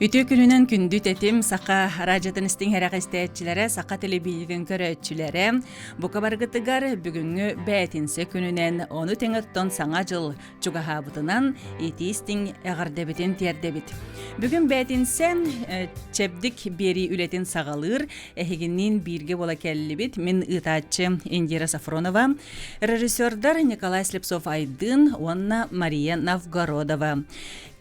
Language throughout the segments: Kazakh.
Ütü gününün gündüt etim saqa radyodan istin heraqistəyətçilərə, saqa televizyon görətçilərə, bu kabargıtıgar bugünkü bətinse gününün onu teŋatton sağa jıl çugahabıtınan eti istin əğardebitin tiyerdebit. Bugün bətinse çebdik beri ületin sağalır, ehiginnin birge bola kellibit, min ıtaçı Indira Safronova, rejissördar Nikolay Slepsov Aydın, onna Mariya Novgorodova.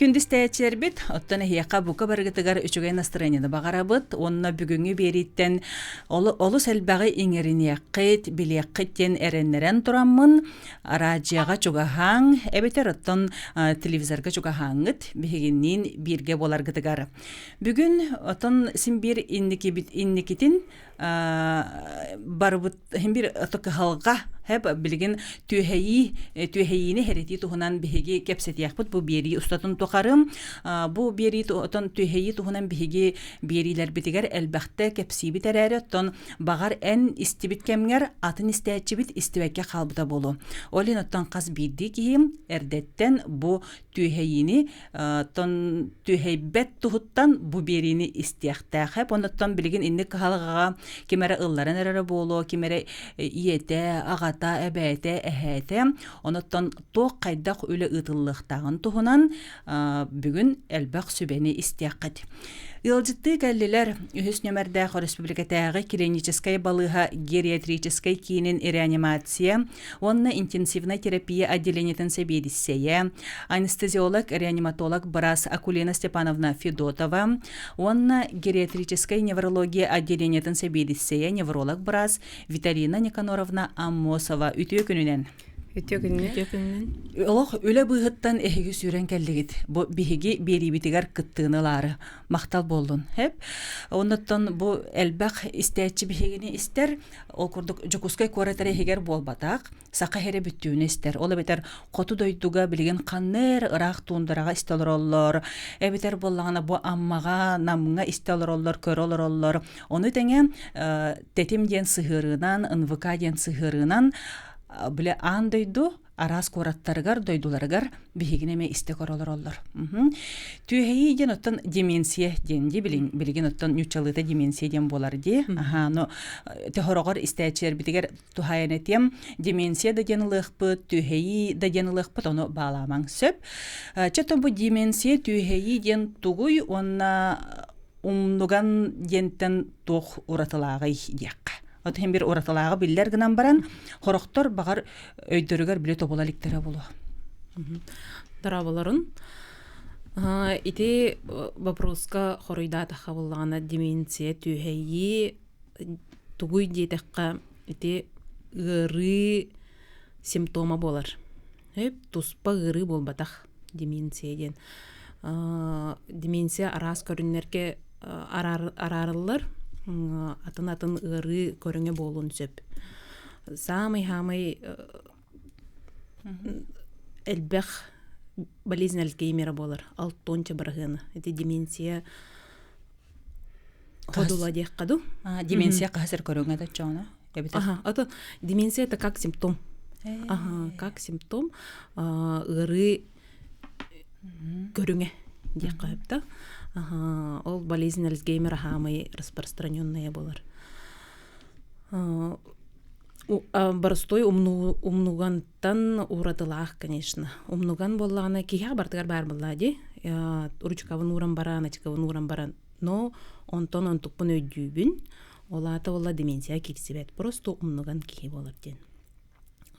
Kündüstəyətçiler bit, ottan ehiyaqa bu kabargıtıgar üçügey настроениені бағарабыт, onna бүгінгі бериттен олы сәлбағы еңерін яққет, білеққеттен әреннерен тұрамын, радияға чугахан, әбетер оттан телевизорға чугахаңыт, бігіннен бірге боларгытыгар. Бүгін оттан син бір инникетін барбыт hem bir atık halga hep bilgin tüheyini hereti tuhunan bihigi kepseti yakput bu biri ustatın tokarım bu biri ton tüheyi tuhunan bihigi biriler bitiger elbette kepsi biterere ton bagar en istibit kemger atın isteyecibit istivekke kalbıda bolu. Olin ottan kas bildi ki erdetten bu tüheyini ton tüheybet tuhuttan bu birini isteyekte hep ondan bilgin innik halga kimere ılların erere bolu, kimere iyete, ağata, ebete, ehete. Ondan toq kaydaq öyle ıtıllıqtağın tuhunan bugün elbaq sübeni istiyaqat. Ilcıtты kəlliler ühüs nömerdəxo Respublikatəği Kliniçeskay balığa geriatrическай kinin reanimasiya, onna intensivna terapiya отделениятын sebedisseye, anesteziolog, reanimatolog Baras Akulina Stepanovna Fedotova, onna geriatrическай неврология отделениятын sebedisseye, невролог Baras Vitalina Nikonorovna Amosova ütüye gününen. Олох үле быһыттан эһиги сүрен келлигит. Бу биһиги берибитигер кыттыналары мактал болдун. Хеп. Оннотон бу элбак истәчи биһигини истер, ол курдук жокускай коратары хигер болбатак, сака хере бүттүүнү истер. Ол бетер коту дойдуга билген каннер ырак туундарага истелороллор. Бетер боллагана бу аммага, намга истелороллор, көрөлөроллор. Ону теңе тетим ден сыгырынан, НВК ден сыгырынан Bile an duydu, aras korattарыгар, doydularıgar bihigine istek orolor. Tüheyi gen ottan demensiya dendi, bilgin ottan nüçalıta demensiya den bolar di. No tehorogar isteyçiler bitiger tuhayanetiyem demensiya da deniliqpıt, tüheyi da deniliqpıt, onu bağlaman söp. Çeton bu demensiya tüheyi den tuguy, onna umnugan denten toq uratılağay diyaq. Hem bir oratalağ biller gınan baran, horoktor bağır öydörüger bile topolaliktere bulu. Дарабаларын. Ити вопроска хоройда тахавыллана деменция түйхейи тугуй детекка ити гыры симптома болар. Туспа гыры болбатах деменция ден. Деменция арас көрүннерге арарылар. Атын ыры көріңе болуын сөп. Самый-хамый әлбәқ болезнь Альцгеймера болар. Алтонча барғыны. Это деменция ходула дейк қаду. Деменция қасыр көріңе да чоны? Это деменция это как симптом. Как симптом ыры көріңе дейк қайыпта. Ол болезнь Альцгеймера хамай распространенная болар. Барыстой умнугантан уратылах, конечно. Умнуган боллағына кейхақ бартығар бар боллади. Уручкавын уран баран, ачкавын уран баран. Но онтон онтукпын өйдүйбін. Олата олла деменция кексебет. Просто умнуган кейхи болар ден.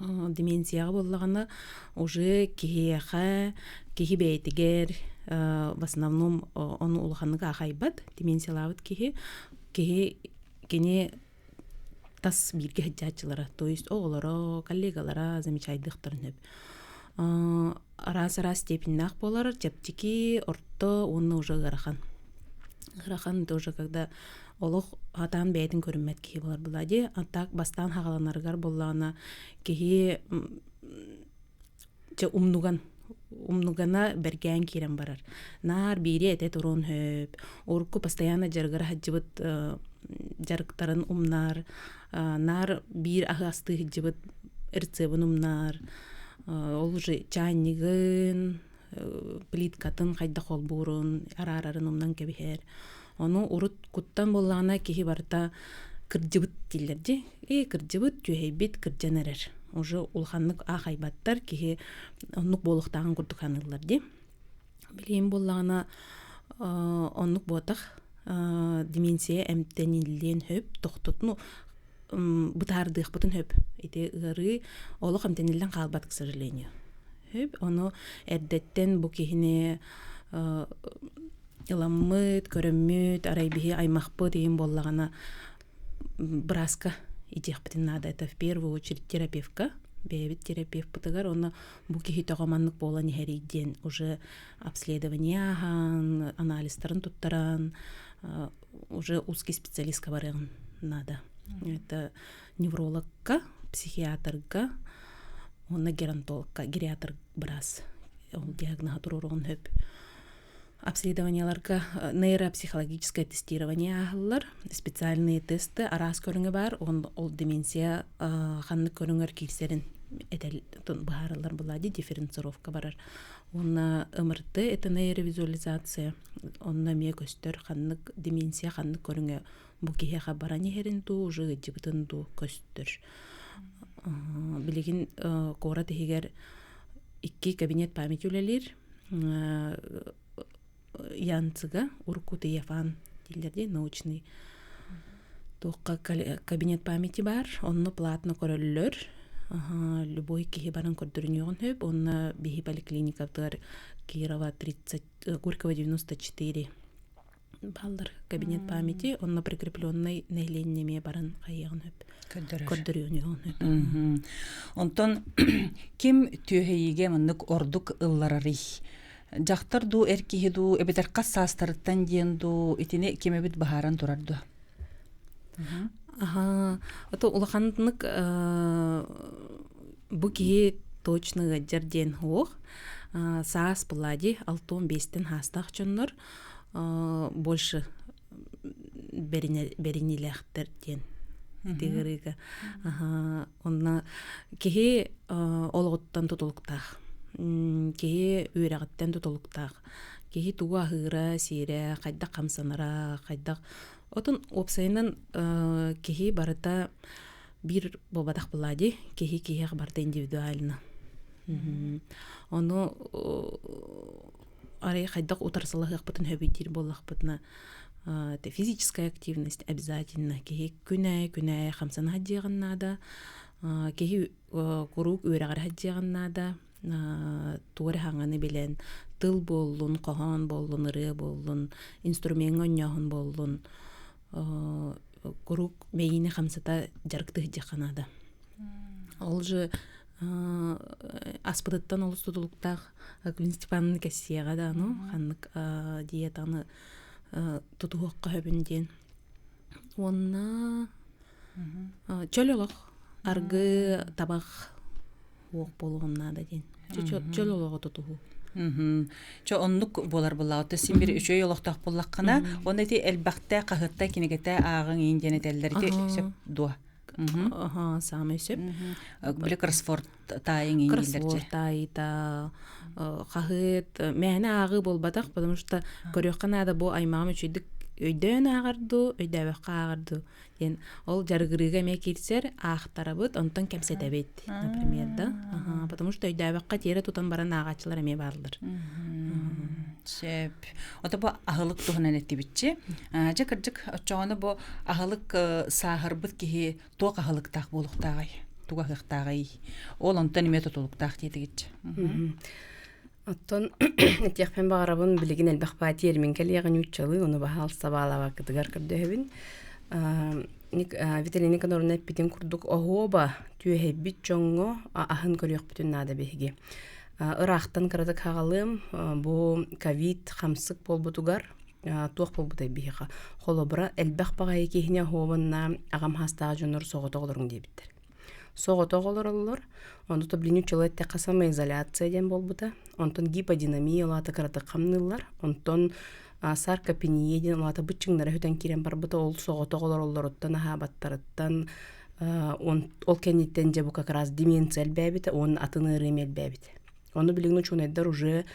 Деменцияға боллағына уже кейхаға, кейхи бәйтігер, в основном он улаханныга ахайбат, деменциялавыт кене тас бирге хаджачылара, то есть оғылара, коллегалара замечайдықтырын өп. Арас-арас степеннақ болар, чептики орто оны уже ғарахан. Ғарахан тоже, когда олық атан бәйтін көрінмет кеге болар бұлади, антак бастан хағаланарығар боллағына кеге умнугана бергән кирен барар. Нар бири этет урон хөп. Орку постоянно жаргар хаджыбыт жарыктарын умнар. Нар бир агасты хаджыбыт эрцебын умнар. Ол уже чайнигын, плиткатын хайда холбурун арарарын умнан кебихер. Оны урут куттан боллана кихи барта кырдыбыт дилерди. Кырдыбыт түйейбит кырдjanерер. Уже улханнык ахайбаттар кихи оннук болуктаган курдуканылар ди. Билейин боллана оннук ботах деменция эмтенилен хөп тохтотну бытардык бутун хөп. Ити ыры олох эмтенилен калбат, к сожалению. Хөп ону эрдеттен бу кихине иламмыт, көрөммүт, арайбихи аймакпы дейин боллагана браска идехпитин надо. Это в первую очередь терапевтка. Бебит терапевт пытыгар, оны бу кихи тоғаманнык болан хериден уже обследование аған, анализтарын туттаран, уже узкий специалистка барыгын надо. Это неврологка, психиатрга, оны геронтологка, гериатр брас. Ол диагноза турурун хөп. Обследованияларга нейропсихологическое тестирование агылар, специальные тесты арас көрүнгө бар, ол деменция ханнык көрүнгөр кирсерин этел баарылар булади, дифференцировка барар. Онна МРТ это нейровизуализация, онна мие көстөр ханнык деменция ханнык көрүнгө бу кихе барани херинту уже жибытынду көстөр. Билигин кора тегер 2 кабинет память үлелер, янцыга уркуты яфан дилерди научный тоққа кабинет памяти бар, онны платно көрөллөр. Любой кихи баран көрдөрүнүгөн хөп, онна бихи поликлиникалар Кирова 30, Горького 94 балдар кабинет памяти, онна прикрепленный нейленнеме баран кайягын хөп. Көрдөрүнүгөн хөп. Онтон ким түйейге мындык ордук ылларары жақтар ду эркиһи ду эбетер кассаастарыттан диен ду итини кемебит бахаран турарду. Ото улаханнык бу кихи точно жарден хуох. Саас булади 6-5-тен хастах чоннор больше беринилехтер ден. Дегерига. Онна кихи ологоттан тутулуктах. Кихи үйрәгіттен тұтылықтақ. Кихи туға ғыра, сире, қайдақ қамсанара, қайдақ. Отын опсайынан кихи барыта бір бобадақ бұлади, кихи барыта индивидуалына. Оны арай қайдақ утарсылық бұтын хөбейдер болақ бұтына. Физическая активность обязательно. Кихи күнәй қамсана хаддиғын нада. Кихи құрук үйрәғар хаддиғын нада. Тугар хаңаны билен тыл боллун, кохан боллун, ыры боллун, инструмент оньяхын боллун, курук мейіне хамсата жарықты хыджақанада. Ол же аспыдыттан олыс тұтылықтақ Гүлін Степановна кәсияға да, ханнык диетаны тұтуыққа хөбінден. Онна чөл олық, арғы табақ оқ болуғыннада ден. Чөл олығы тұтуғы. Чо оннук болар буллааты син бир үчө йолоктак буллаккана, оны ти элбакта кахытта кинегете агын индене телдерди сөп дуа. Самый сөп. Биле кроссворд тайын индерди. Кроссворд тайта кахыт мәне агы болбатак, потому что көрөкканада бу аймагым үчүдүк өйдөн агырду, өйдөбөккө агырду. Ен ол жаргырыга ме кирсер ахтарабыт, онтон кемсетебет, например, да. Потому что өйдөбөккө тере тутан баран агачылар эме бардыр. Сеп. Ото бу ахылык тугунан эттибитчи. Жакыржык очоны бу ахылык сахарбыт кихи ток ахылыктак болуктагай, тугахыктагай. Ол онтон эме тутулуктак дедигичи. Оттон этияхпен багарабын билигин элбахпати ермин келиягын үччалы, оны бахал сабалаба кытыгар кырдөбүн. Виталина Конорна питин курдук охоба түйэбит жоңго ахын көрөк бүтүн нада беги. Ырахтан кыратык хагалым бу ковид хамсык болбутугар туох болбутай биха. Холобра элбах багай кихине хованна агам хастаа жонор соготоголорун дебиттер. Соготоголорлор онда таблиню человек касама изоляция ден болбута. Онтон гиподинамия лата кыратык камнылар. Онтон саркопения ден лата бычыңнары хөтөн кирен барбыта ол соготоголорлороттан ахабаттарыттан ол кенниттен же бу как раз деменция элбебите, он атыны рымел бебите. Оны билигин учунайдар уже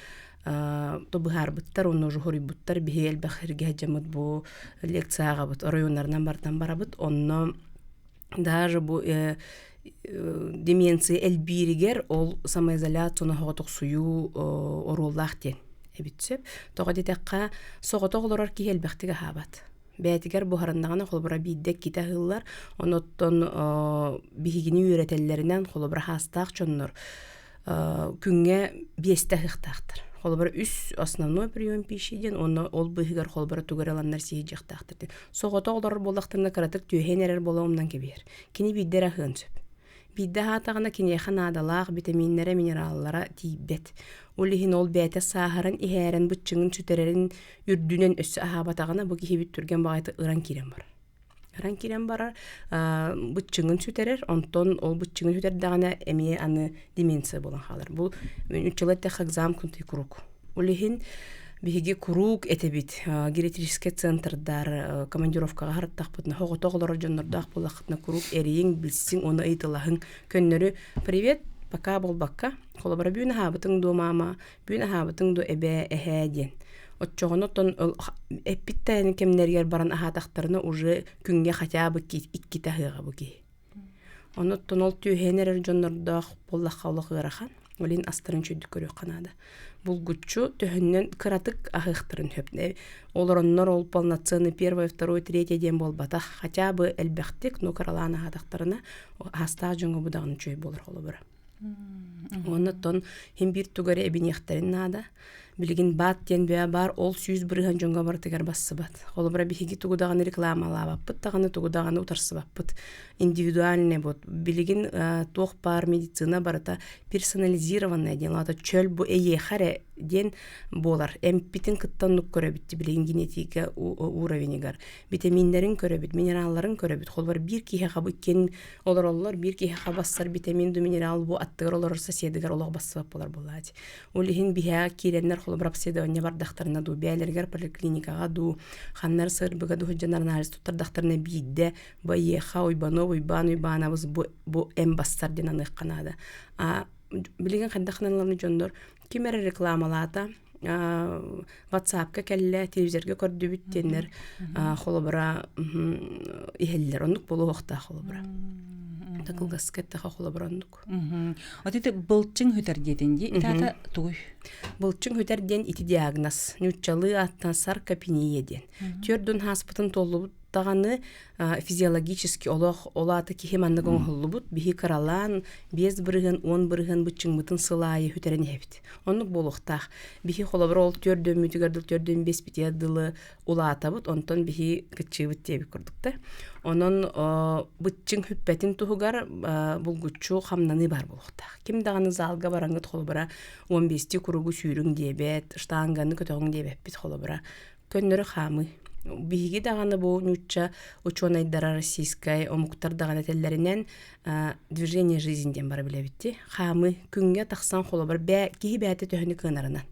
тобыһаарбыттар, онно уже хорийбуттар биһи элбэх эргэһэжэмит бу лекцияҕабыт, районнарынан бартан барабыт, онно даже бу деменция элбиригер ол самоизоляцияны хоҕотох сүйүү оруллаах диэн эбитсеп. Тоҕо дитэхха соҕотох олорор киһи элбэхтигэ хаабат. Бәтигер бу харыннагана холбара биддек ките хыллар, оноттон биһигини үйрәтелләреннән холбара хастаах чоннор күнгә биестә хыхтахтыр. Холбара үс основной прием пищи ден, ол быһигар холбара тугараланнар сиһиҗәхтахтыр. Соҕотох олорор боллахтарына каратык түйһенерер болоомнан кебер. Кини биддер ахынсып. Бидде хатагана кинехан адалаах витаминнere минераллара тииббет. Улиһин ол бәте сахаран иһәрен быччыңын сүтәрәрен үрдүнен өссө ахабатагана бу киһибит түрген багайты ыран кирен бар. Ыран кирен бар быччыңын сүтәрер, онтон ол быччыңын сүтәрдәгәнә эмие аны деменция болан халар. Бу үчелетте экзам күнти курук. Улиһин биһиги курук этебит гериатрический центрдар командировкага хараттахпытна хоготоглор жоннордах булахтна курук эриң билсиң оны ыйтылаһың көннөрү привет пока болбакка холобара бүйүнө хабытың ду мама бүйүнө хабытың ду эбе эхеден отчогонотон эппиттен кемнергер баран ахатактарына уже күнгө хотя бы икки тахыга буги оноттон ол түйһенерер жоннордах боллахалык ырахан олин астырын чөйдүк көрү канада булгуччу төһөннөн кыратык ахыктырын хөпне олороннор ол полноценный первый второй третий ден болбата хотя бы элбехтик но каралана хатактарына хаста жоңго будагын чөй болор холобура оннотон хим бир тугаре эбинехтерин нада билигин бат ден бе бар ол сүйүз бырыган жоңго бартыгар бассыбат холобура бихиги тугудаган рекламалабаппыт таганы тугудаганы утарсыбаппыт индивидуальный бот билигин тох пар медицина барата персонализированная ден лата чөл бу харе ден болар эмпитин кыттанлык көрөбүт билигин генетика уровенигар витаминдерин көрөбүт минералларын көрөбүт холбар бир киһе хабы кен олороллор бир киһе хабассар витамин ду минерал бу аттыгар олор соседигар олог бассып болар булат улихин биһа киреннер холбар обследование бар дахтарына ду бәлергер поликлиникага ду ханнар сырбыга ду жанар анализ туттар дахтарына бидде байеха уйбанабыз бу эмбастар ден аны канада билигин кандахналарны жондор кимер рекламалата WhatsApp-ка келле телевизорга көрдүбүт денер холобра ихеллер ондук болу вакта холобра такылгаскетта холоброндук отите былчың хүтер деденди тата туй былчың хүтер ден ити диагноз нючалы аттан саркопения ден төрдүн хаспытын толлубут таганы физиологически олаты кихиманныгын холлубут бихи каралан без бырыгын 10 бырыгын бычыңмытын сылайы хүтерен хепт онук болуктах бихи холоброл төрдөн мүтүгөрдүл төрдөн 5 битедылы улатабыт онтон бихи кычыбыт деп көрдүк да онон бычың хүппетин тугар булгуччу хамнаны бар болуктах ким даганы залга бараңыт холобра 15 куругу сүйрүң дебет штанганы көтөгүң дебет бит холобра көннөрү хамы биһиги даганы бу нучча ученыйдара российская омуктар даганы теллеринен движение жизньден бара билебитти хамы күнгө таксан холобар кихи бәте төһөнү кынарынан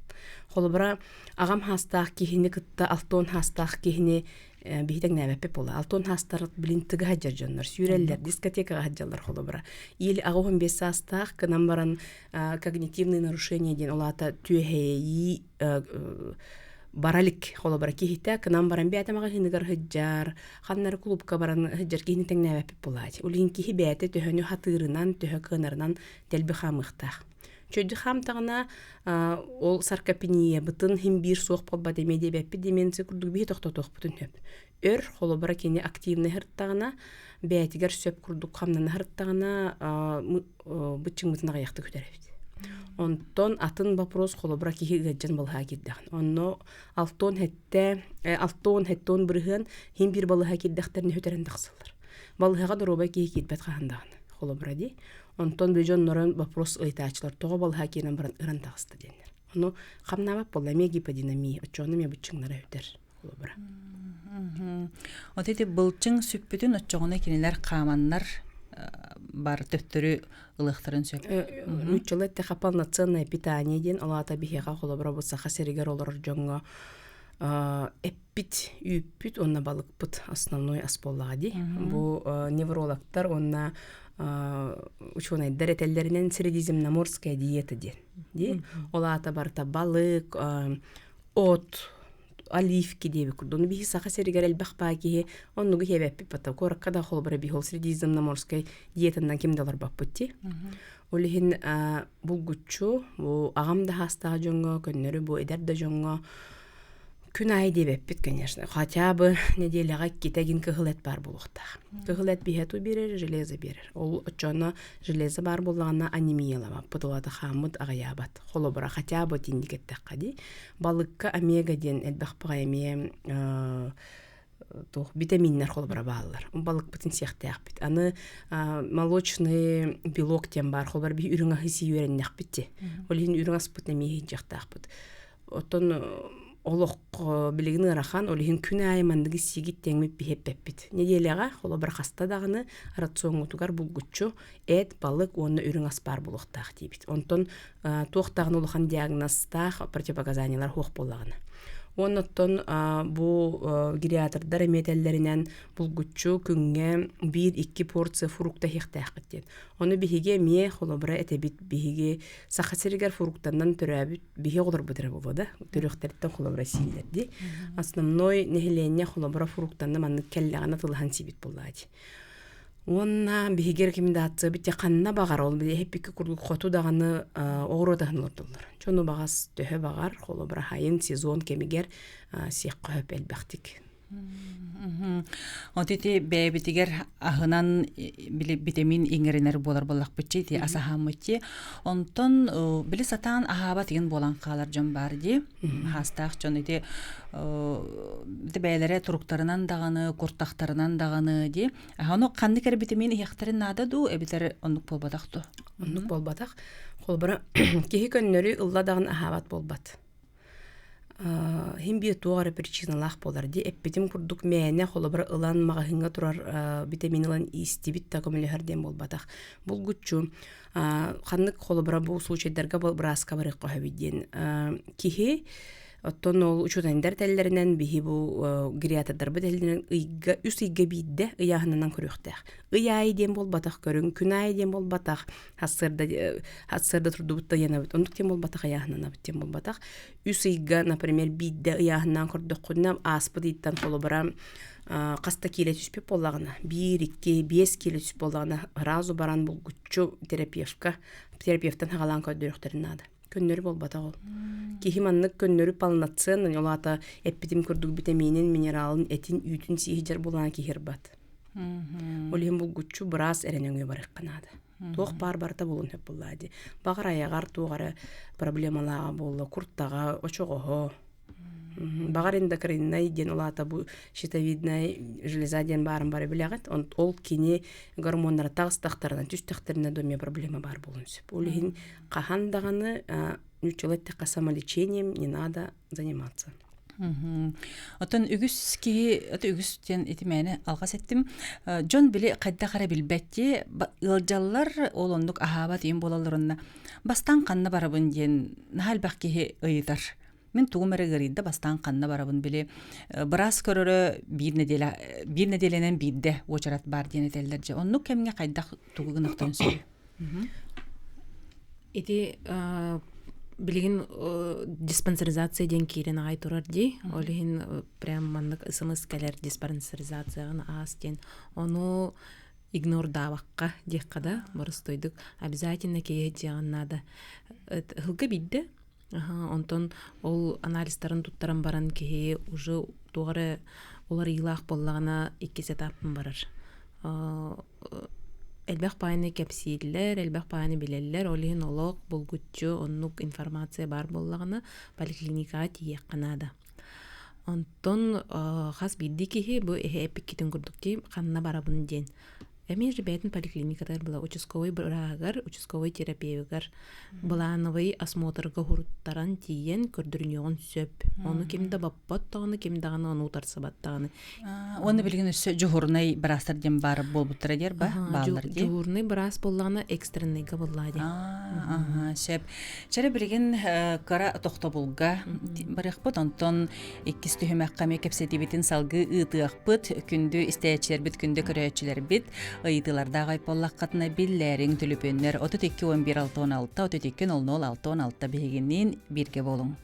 холобара агам хастаах кихини кытта алтон хастаах кихини бихитек нәбәппе бола алтон хастар билин тыга хаҗар жоннор сүреллер дискотекага хаҗалар холобара ил агым бес хастаах кынан баран когнитивные нарушения ден олата түйһеи баралик холобара кихите кынан баран бәтемага хинигар хаҗар ханнар клубка баран хаҗар кихини теңнәбәппе булат улин кихи бәте төһөнү хатырынан төһө кынарынан телби хамыхтах чөйдү хамтагына ол саркопения бытын хим бир суох болба демеде бәппи деменция курдук бихи токтотох бутун хөп өр холобара кини активный хырттагына бәтигер сөп курдук хамнаны хырттагына бычыңмытына яхты көтөрөбүт онтон атын вопрос холобра кихи гаджан балха киддаган онно алтон хеттон бирген хим бир балха киддахтерни хөтөрөн даксалар балхага дороба кихи кидбет хандаган холобра ди онтон бежон норон вопрос ыйтачлар того балха кинен баран ыран тагысты денер ону камнабап болла гиподинамия очону ме бычыңнара өтөр холобра отите былчың сүппүтүн очогона кинелер каманнар бар төттөрү ылыктырын сөп. Мүчөлетте полноценное питание ден алата бихега холобра болса хасеригер олор жоңго эппит үппүт онна балыкпыт основной асполлади. Бу неврологтар онна ученыйдар этеллеринен средиземноморская диета ден. Олата барта балык, от, оливки деби курду. Ну бихи саха серигер элбах баги, онну гехебеппи пата. Коракка да холбара бихол средиземноморская диетандан кимдалар баппытти. Олихин булгуччу, агам да хастага жоңго, көннөрү бу эдер да жоңго. Күн ай дебеппит, конечно. Хотя бы неделяга китегин кыхылет бар булуктах. Кыхылет бихету берер, железо берер. Ол очоно железо бар буллагана анемиялама. Пытылаты хамыд агаябат. Холобра хотя бы тиндикеттек кади. Балыкка омега ден элбахпага эме витаминнер холбара баалар. Балык бутин сехтяк бит. Аны молочный белок тем бар. Холбар би үрүңа хиси юреннек битти. Олин үрүңа спутна мехи жактак бит. Отон олоқ билигин ырахан олихин күн аймандыгы сигит теңмеп бихеппеппит. Неделяга холо бір хаста дағыны рационгутугар булгуччу эт, балык, онны үрің аспар булуқтақ дейбит. Онтон туақтағын олыхан диагностах противопоказаниялар хуқ болағыны. Оннотон бу гериатрдар эметеллеринен булгуччу күнгө 1-2 порция фрукта хехтаакыттен. Оны бихиге мие холобра этебит бихиге сахасыргар фруктандан төрөбүт бихи олор бутра болода. Төрөктөртөн холобра сийлерди. Основной нехиленне холобра фруктандан манны келлагана тылхан сибит боллади. Онна бихигер кимдатсы бите канна багар ол бие хеппики курдук хоту даганы огоротаһын лордулар. Чону багас төһө багар холобра хайын сезон кемигер сиякка хөп элбактик. Отити бэбитигер ахынан витамин иңеринер болар боллак битчи ти асахаммычи. Онтон били сатан ахаба тиген болан калар жон барди. Хастак жон ити бәйләре туруктарынан даганы, куртактарынан даганы ди. Аны кандыкер витамин ихтарын нада ду эбитер оннук болбатакту. Оннук болбатак. Холбара кихи көннөрү ылла даган ахабат болбат. Хим бие тугары причиналах болар ди эппетим курдук мэне холобра ылан магахынга турар витамин ылан истибит такомлехерден болбатах. Булгуччу ханнык холобра бу случайдарга браска барык кохабиден. Кихи оттон ол учутандар теллеринен бихи бу гериатрдар бителинен ыйга үс ыйга бидде ыяхынан көрөктөх. Ыяй дем болбатах көрүн, күнай дем болбатах. Хасырда турдубутта яна бит. Ондук дем болбатах ыяхынан битем болбатах. Үс ыйга, например, бидде ыяхынан көрдөккүннам аспыдыттан холобра каста киле түспеп боллагына 1-2-5 киле түспеп боллагына разу баран булгуччу терапевттан хагалан көдөрөктөрүн ады. Көннөрү болбата ол. Кихиманнык көннөрү палнацен, олата эппитим курдук витаминин, минералын, этин, үтін сихиджар болана кихирбат. Олихим булгуччу брас эренеңе барыкканады. Тоқ бар-барта болун хеп боллади. Багар аягар тугары проблемалага болду, курттага, очогого. Багар эндокринный ден олата бу щитовидная железа ден барын бары билягат. Ол кини гормондар тагыстактарынан түстактарына доме проблема бар болунсуп. Олихин кахан даганы нючелетте самолечением не надо заниматься. Отон үгүс үгүстен этимени алгас эттим. Жон били кайда кара билбетти ылжаллар олондук ахаба тиен болаларына бастан канна барабын ден нахал бакки ыйдар. Мен тугумары гырыйда бастан канна барабын биле брас көрөрө бир неделенен бидде очарат бар диен этелдерже. Онну кемге кайда тугугунактан сөй. Эти билигин диспансеризация ден кирен ай турар ди. Олихин прям маннык ысымыз келер диспансеризацияны астен. Ону игнор давакка деккада барыстойдук. Обязательно кее жаган надо. Хылга бидде. Онтон ол анализдарын туттаран баран кее уже тугары олар илах боллагана 2 этапын барар. Элбэх пайны кепсииллер, элбэх пайны билеллер, олихин олог, булгуччу, оннук информация бар боллагана поликлиника тиекканада. Онтон хас бидди кихи бу эпик китин курдукти канна барабын ден. Эми ребятин поликлиникатар была участковый брагар, участковый терапевтар, балановый осмотрга хуруттаран тиен көрдүрүнөгөн сөп. Оны кимде баппат таганы, кимде аны унутарса баттаганы. Оны билген жухурнай брастар дем бар болбуттара дер ба? Баллар ди. Жухурнай браст боллагана экстренныйга боллади. Сөп. Чара билген кара тохтобулга барыхпыт онтон 2 төһөмәккә кепсетибитин салгы ытыакпыт күндү истәчләр бит, күндү көрәчләр бит. ыйтыларда гайполлаккатына биллерин түлүпөннөр 32 11 616 32 00 616 бегенин бирге болуң.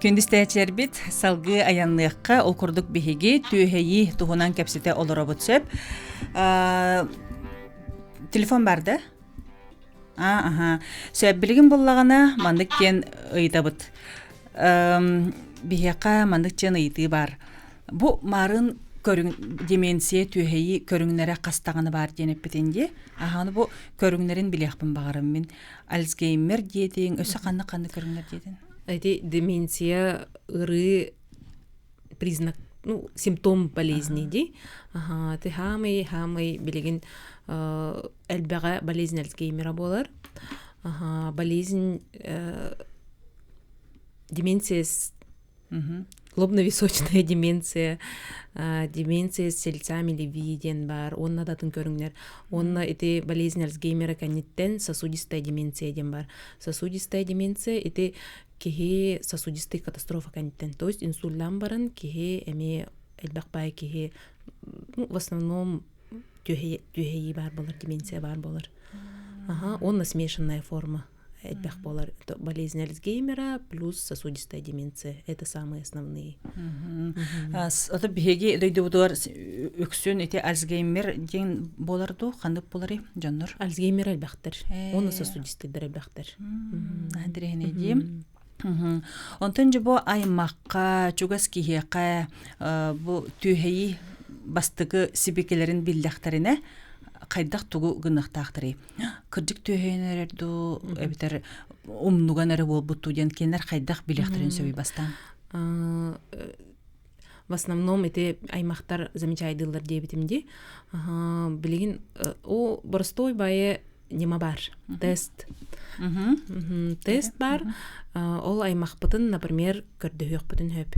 Күндүстәчербит салгы аянныакка ол курдук биһиги түйһейи туһунан кепсите олоробут сөп. Телефон барды? Сөп билгин боллагана мандык кен ыйтабыт. Биһиакка мандык чен ыйты бар. Бу марын деменция түйһейи көрүңнәре кастаганы бар денеп битенди. Аны бу көрүңнәрен билехпин багарым мен. Альцгеймер диетин, өсө канны көрүңнәр диетин. Эти деменция ыры признак, симптом болезни ди. Ты хамый билеген элбага болезнь Альцгеймера болар. Болезнь деменция, лобно-височная деменция, деменция с сельцами Левиден бар, онна датын көрүңнер. Онна эти болезнь Альцгеймера каниттен сосудистая деменция ден бар. Сосудистая деменция эти кихи сосудистый катастрофа каниттен. То есть инсульттан баран кихи эме элбакпай кихи, в основном түйһейи бар болар, деменция бар болар. Онна смешанная форма. Элбак болар. Болезнь Альцгеймера плюс сосудистая деменция. Это самые основные. Ата биһиги дөйдүбүдүр өксүн эти Альцгеймер ден боларду, кандык болары, жоннор? Альцгеймер элбактар. Оны сосудистый элбактар. Андрейне дим. Онтон жобо аймакка, чугас кихиякка бу түйһейи бастыгы сибекелерин билдактарына кайдак тугу гынактактыры. Кырдык түйһейнерду эбитер умнуганары болбутту ден кенер кайдак билектирин сөбүй бастан. В основном эти аймактар замечайдылар дебитимди. Билеген о борстой бае нема бар. Тест. Тест бар. Ол аймакпытын, например, көрдөһөкпүтүн хөп.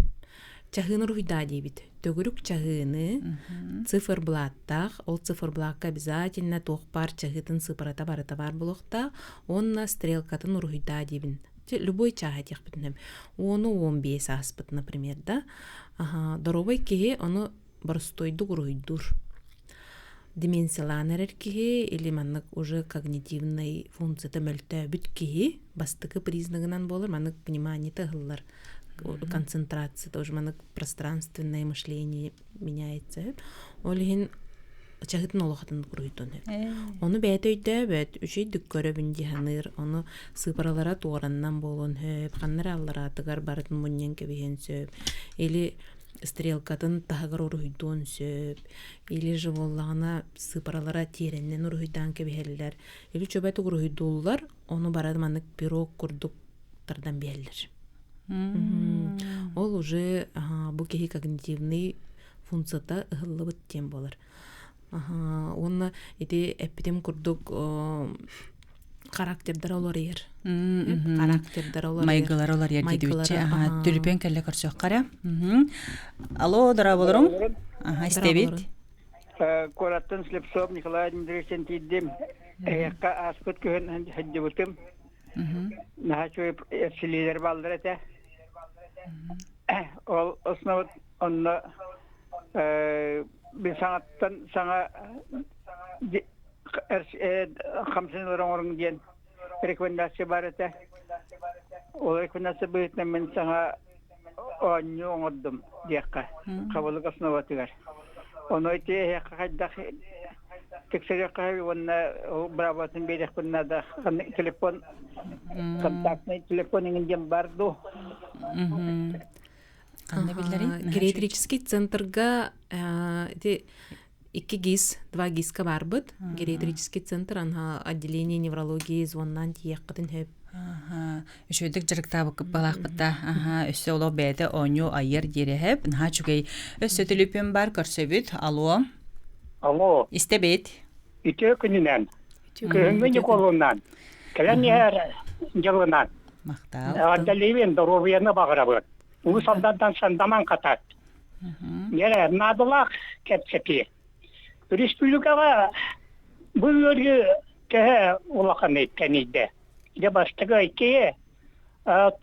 Чахыны руйда дебит. Төгүрүк чахыны циферблаттах, ол циферблатка обязательно тохпар чахытын цифрата барыта бар булукта, онна стрелкатын руйда дебин. Любой чаха техпүтүн хөп. Оны 15 аспыт, например, да. Доробой кеге оны борстойдук руйдур. Деменцияланер кеге или маннык уже когнитивный функцията мөлтө бүт кеге бастыкы признагынан болар, маннык внимание тыгыллар. Концентрация, тоже маннык пространственное мышление меняется. Олин чахытын олохатын куруйтун. Оны бәйтөйдө бөт үчөйдүк көрөбүн диханыр, оны сыпаралара туораннан болон хөп, каннар аллара тыгар барытын муннен кебиген сөп, или стрелкатын тагыр уруйдун сөп, или же боллагана сыпаралара тереннен уруйдан кебиһеллер, или чөбөт уруйдуллар, оны барады маннык пирог курдук тардан биһеллер. Ол уже бу кеһи когнитивный функцията ыһыллыбыт тем болар. Онна эти эпитем курдук характердер олар ер. Характердер олар ер. Майгылар олар ер дедибитче. Түлүпен келе көрсөк кара. Алло, дара болорум. Истебит. Кораттан Слепцов Николай Дмитриевичен тиддим. Эякка аспыт көхөн хәддибутым. Нахачу эфсилилер балдыр эте. Ол основат онна bir sanattan sana 50 orang diyen rekomendasi barete. O rekomendasi büyütme men sana onyu onudum diyekka. Kabalık osnovatıgar. Onu iti yakakaddak tekseri kavi onna bravatın bedek bunna da telefon kontaktne telefon ingin bardu. Гериатрический центрга икки гис, 2 гиска барбыт. Гериатрический центр анха отделение неврологии звоннан тияккытын хөп. Үшөйдік жырықтабы балақпытта өсі олу бәді оңю айыр дері хөп. Наха чүгей өсі түліпен бар көрсөбіт. Алло. Алло. Истебет. Ите күнінен. Күнмені қолынан. Кәлен жылынан. Мақтал. Отделение здоровьяны бағырабыт. Bu soldatdan sandaman katat. Yere nadılak kepsepi. Respublikaga bu yörgü kehe ulakan etkeniydi. De baştığı ikiye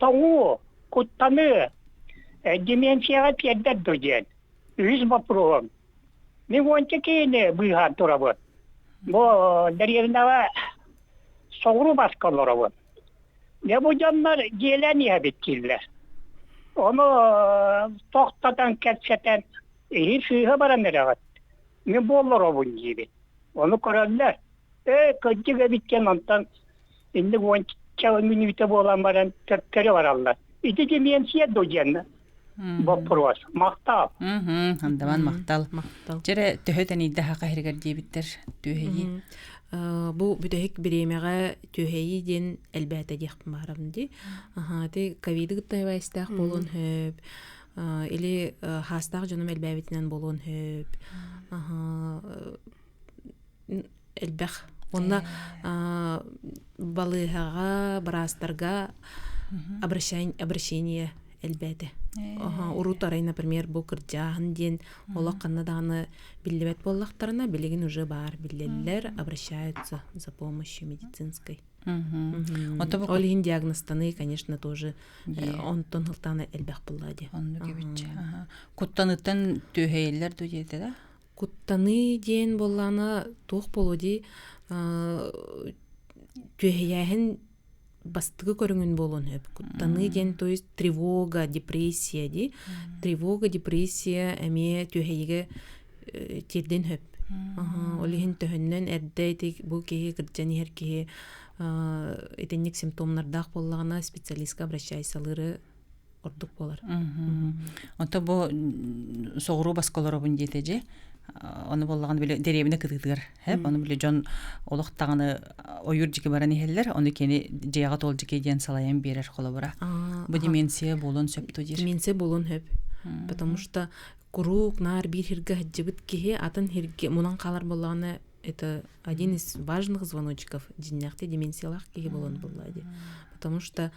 tavu, kuttanı, dimensiyaya piyeddet dögen. Үз бапругам. Не вонче кейне быйхан турабы. Бо деревнава соғру басқаларабы. Не bu canlar gelen ya bitkiller. Onu tohtadan ketseten hiç hıha baranlar. Ne bollar o bunun gibi. Onu korarlar. Kıcıga bitken ondan indi bu çağın minüte bolan baran töpkeri var Allah. İti demeyen siye dojenna. Bu provas. Maktal. Handamан мактал. Мактал. Жере төһөтен идде хака хергер диебиттер төһөйи. Бу бүтэхик биремеге төһәйи ден әлбәтә дип барам ди. Ти ковид гытайбастак болон хөп. Или хастак җаным әлбәбитнән болон хөп. Әлбәх. Онда балыгага, брастарга обращение әлбәтә. Урутарай, например, бу кыржаһын ден олак канаданы биллебет боллактарына билеген уже бар. Биллелер обращаются за помощью медицинской. Олин диагностаны, конечно, тоже онтон хылтаны әлбәх буллади. Куттаныттан төһәйләр дүйәде да? Куттаны ден болланы тух болуди төһәйәһен бастыгы көрүнгүн болон хөп. Куттаны ден, то есть тревога, депрессия ди. Тревога, депрессия эме төһәйге тирден хөп. Олиһин төһөннән эрдәйтик бу кеге кырҗаны һәр кеге этенник симптомнардах боллагына специалистка обращайсалары ордук болар. Онта бу соғру баскалары бун жетеже. Оны боллаган биле деребине кытыгыр. Хеп, аны биле жон олуктаганы ойур жике баран ихеллер, оны кени жыяга тол жике ден салайын берер холобура. Бу деменция болон сөптү дир. Деменция болон хөп. Потому что курук нар бир хирге хаджыбыт кеге атын хирге мунан калар боллаганы это один из важных звоночков динякты деменциялах кеге болон боллади. Потому что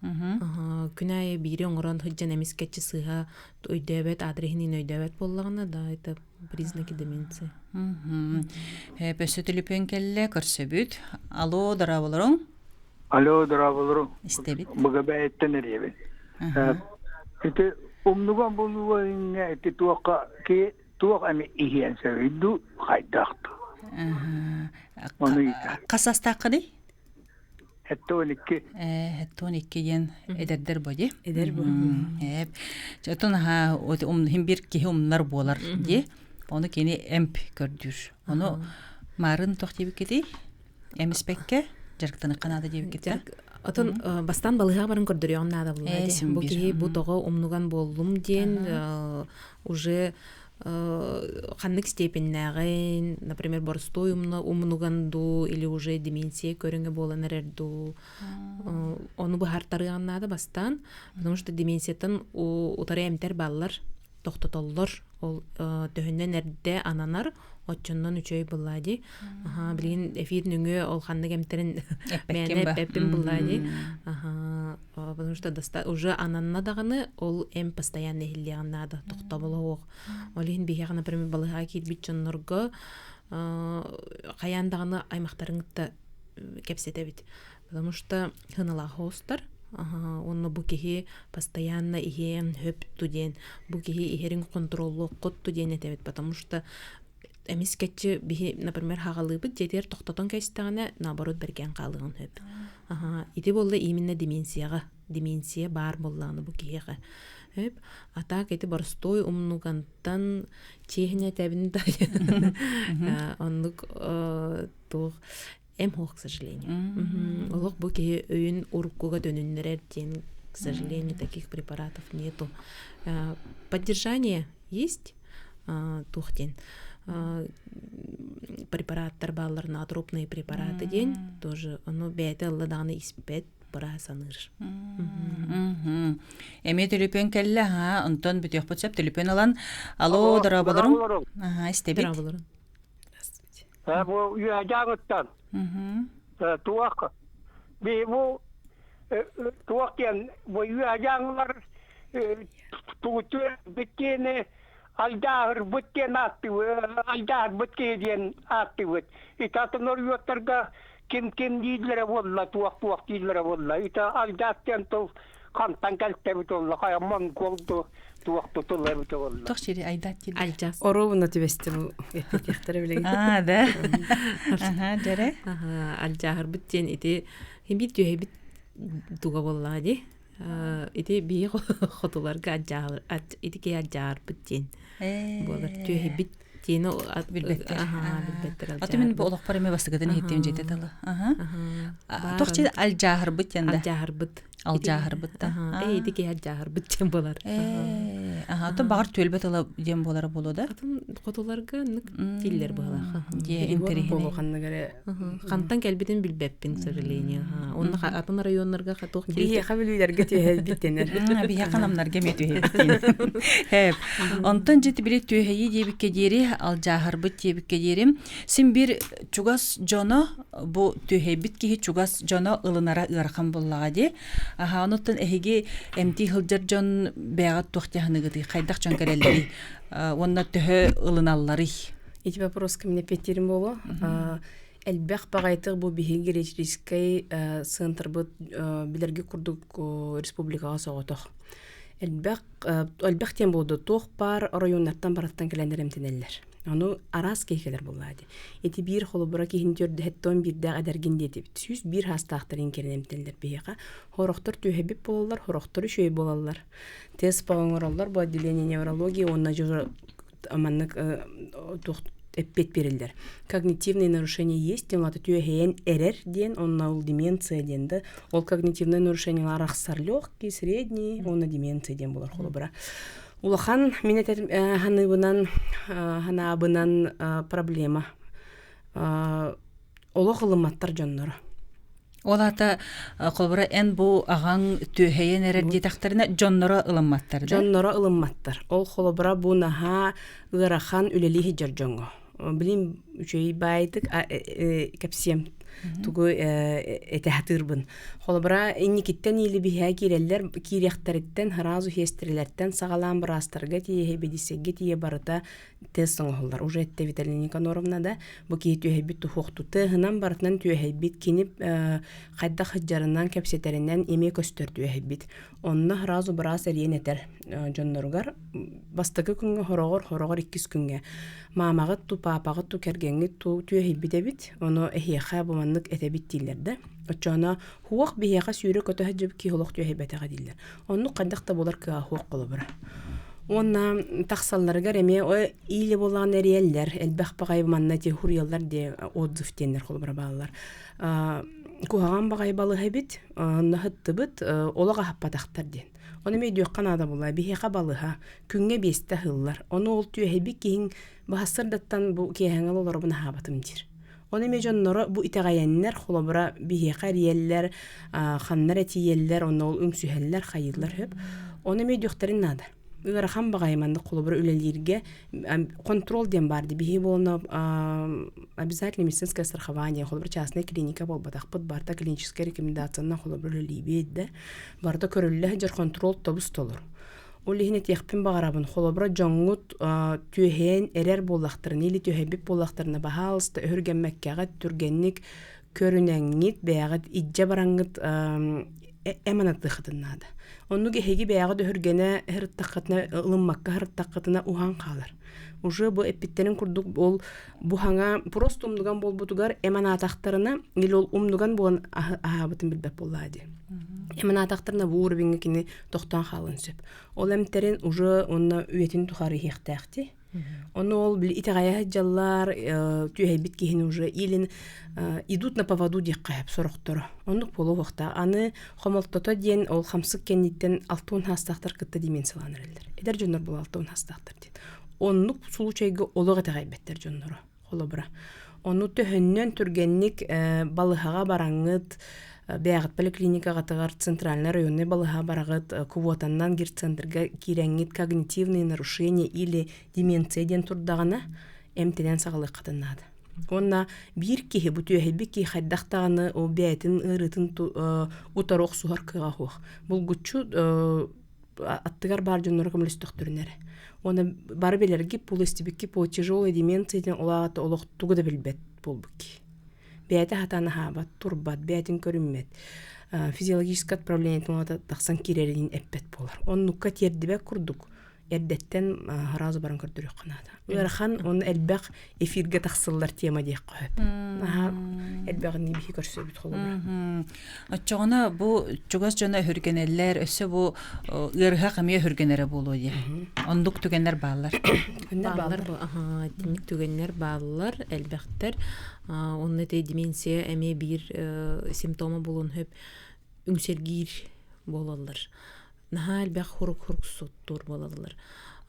күнай бири оңорон хыджан эмискетчи сыга өйдөбөт адрехинин өйдөбөт боллагына да это признаки деменции. Пөсө телефон келле көрсөбүт. Алло, дараболорун. Алло, дараболорун. Истебит. Буга бәйттен эребин. Ите умнуган болуган эти туакка ки туак ами ихен сөйдү хайдакты. Касастакыды? Хеттоникки. Хеттоникки ген эдердер боди. Эдер бу. Жотон ха хим бир ки умнар болар ди. Оны кени эмп көрдүр. Оны марын тохтибик кети. Эмиспекке жарктаны канада дебик кетти. Отон бастан балыга барын көрдүрөм нада булады. Бу ки бу того умнуган болдум ден уже ханнык степеннәген, например, борстой умнуганду или уже деменция көрүнгө болан эрерду. Оны бу хартарыган нада бастан, потому что деменциятан утары эмтер баллар токтотоллор, ол төһөннән эрдә ананар отчоннан үчөй буллади. Билген эфир нүңгө ол ханнык эмтерин мәне пеппин буллади. Потому что уже ананна даганы ол эм постоянно хиллиган нада токтоболоо. Олин бигә, например, балыга кит бичоннорго каяндаганы аймактарыңытта кепсете бит. Потому что хынала хостар онно бу кихи постоянно иһен хөп туден, бу кихи иһерин контроллу кот туден этебит, потому что эмис кетчи бихи, например, хагалыбыт жетер токтотон кайстагана наоборот берген калыгын хөп. Ити болла именно деменция бар болланы бу кихига. Хөп, атак эти борстой умнугантан техне тебин да. Оннук тух к сожалению. Олог буки өйін уркуга дөнүннерер ден, к сожалению, таких препаратов нету. Поддержание есть тухтен. Препараттар балларына атропные препараты ден, тоже оно бәйті алладаны испет бара саныр. Эме телефон келле, онтон бүтөк бұтсап телефон алан. Алло, дараболорун. Истебит. Дараболорун. Bu yağcağıttan. Tuak. Bu tuakken bu yağcağlar tuğtu bitkeni aldağır bitken aktif, aldağır bitkeni aktif. İtatın oruyotlarga kim değillere valla tuak değillere valla. İta aldağıkken to Kantan keltebit olla, kayamman koldu tuoktu tullebit olla. Тох шири айдат кил. Алжас. Оробуна түбесте бу эппетехтер билеген. Да. Аха, жаре. Алжахар биттен ити химбит түйебит туга боллади. Ити бии хотуларга алжахар ити ке алжахар биттен. Болар түйебит тени Билбеттер. билбеттер Аты мен бу олоқ пареме бастыгыдан хеттем жетет ала. Аха. Тох шири алжахар бит янда. алжахар бит. Алжахар бит. Ити ке алжахар биттен болар. Аха, то багыр төлбет ала дем болары болуда. Атын хотуларга нык тиллер бала. Е интерехине. Болганна гере. Кантан келбитин билбеппин, к сожалению. Онна атын районнарга хатох Бие хабилүләргә түйебиттенер. Бия канамнар геметү хеттин. Хеп. Онтон жети билет түйеyi дебикке дери алжахар бит дебикке дерим. Син бир чугас жоно бу түйебит ки чугас жоно ылынара ырхан боллага ди. Аха, онтон эһиги эмти хылжар жон бягат тохтяхныгы кайдак жон керелери. Онна төһө ылыналлары. Эти вопрос ко мне петерим боло. Элбэх багайтык бу биһиги речрискай центр бу билерге курдук республикага соготох. Элбэх тем болду тох пар районнардан бараттан келендер эмтенеллер. Аны арас кейкелер буллади. Эти бир холобура кихинтөрдө хеттон бирдэ адергин деди. Сүз бир хастактарын керемтелер биһига. Хорохтор төһебип болалар, хорохтор шөй болалар. Тез пагаңораллар бу отделение неврологии онна жо аманнык эппет берилдер. Когнитивные нарушения есть, он түйеһен эрер ден, онна ул деменция денди. Ол когнитивные нарушения арахсар легкий, средний, онна деменция ден болар холобура. Улахан мине ханыбынан ханабынан проблема. Олох ылыматтар жоннора. Олата колбура эн бу агаң төһәйен эрер детактарына жоннора ылымматтар да. Жоннора ылымматтар. Ол холобура бу наха ырахан үлелихи жоржоңго. Билим үчөй байтык кепсем тугу этехтырбын. Холобура инникиттен или биһа киреллер киряхтарыттан харазу хестрелерден сагалан брастарга тие бедисеге тие барыта тест соңголлар. Уже этте Виталия Никоноровна да бу ки түйебит тухукту тыгынан барытынан түйебит кинип кайда хыжарынан кепсетеринен эме көстөр түйебит. Онна харазу брас эренетер жонноргар бастагы күнгө хорогор 2 күнгө мамагыт ту папагыт ту кергеңит ту түйебит дебит. Оно эхиха буманнык этебит дилерде. Очона хуак бияга сүйрө көтө хажып ки холок түйебетага дилер. Онну кайдакта болар ка хуак колобура. Онна таксалларга реме о иле болган эриеллер элбэх багай маннати хурьяллар де отзыв тенер холбара балалар. Куган багай балы хабит нахыттыбыт олага хаппатактар ден. Оны медио канада була бихека балыха күнгө бесте хыллар. Оны ол түйеби кин бахсырдаттан бу кехеңел олар буна хабатым дир. Оны межоннора бу итагаяннар холбара бихека риеллер ханнар этиеллер оны ол үңсүһеллер хайыллар хөп. Оны медиохтарын нада. Ырахан багайманды колобура үлелерге контроль ден барды. Бихи болна обязательно медицинское страхование, колобура частная клиника болбатак под барта клиническая рекомендацияна колобура үлелибейді. Барта көрілі жер контроль тобус толыр. Олихіне текпен бағарабын колобура жоңғыт түйхен эрер болақтырын, или түйхебіп болақтырына бағалысты өрген мәккеға түргенник көрінәңгет бәғыт иджа бараңғыт эманатты қытыннады. Оннуге хеги бәягы хүргене хырттакытына ылыммакка хырттакытына ухан калар. Уже бу эпиттерин курдук ол бу хаңа просто умдуган болбутугар эманатактарына ил ол умдуган болан ахабытын билбеп боллади. Эманатактарына бу урбинге кини токтан халын сөп. Ол эмтерин уже онна үетин тухары хехтакти. Оны ол бил итагая жаллар түйебит кихин уже илин идут на поводу диккап сорохтор. Оны полу вакта аны хомолтото ден ол хамсык кенниттен алтын хастактар кытты дименсияланырылар. Эдер жоннор бул алтын хастактар ден. Оннук случайга олога тагайбеттер жоннору. Холобра. Оны төһөннөн түргенник балыхага бараңыт бәгыт поликлиникага тагар центральный районный балыха барагыт квотаннан гир центрга киреңит когнитивные нарушения или деменция ден турдагана эмтеден сагалык катынады. Онна бир кихи бу түйеби ки хайдактаганы о бәйтин ырытын утарок сухар кыга хук. Бул гучу аттыгар бар жоннор көмөлөстөктөрүнөр. Оны бар белерги пулыстыбыкки по тяжелой деменцияден олааты олоқтугу да билбет болбуки. бәйті хатаны хабат, турбат, бәйтін көрінмет. Физиологический отправление тумата тақсан кирерин эппет болар. Он нукка тердибек курдук. Эрдеттен разы баран көрдүрөк канада. Ырахан он элбек эфирге тахсыллар тема дейк коюп. Элбегин нибихи көрсөбүт холобур. Оччоғына бу чугас жона хүргенелер, өссө бу ырха камия хүргенере болу ди. Ондук түгеннер баалар. Баллар бу, демек түгеннер баллар, элбектер. Онны те деменция эме бир симптомы болун хөп үңсергир болалар. Наха элбек хурук суттур болалар.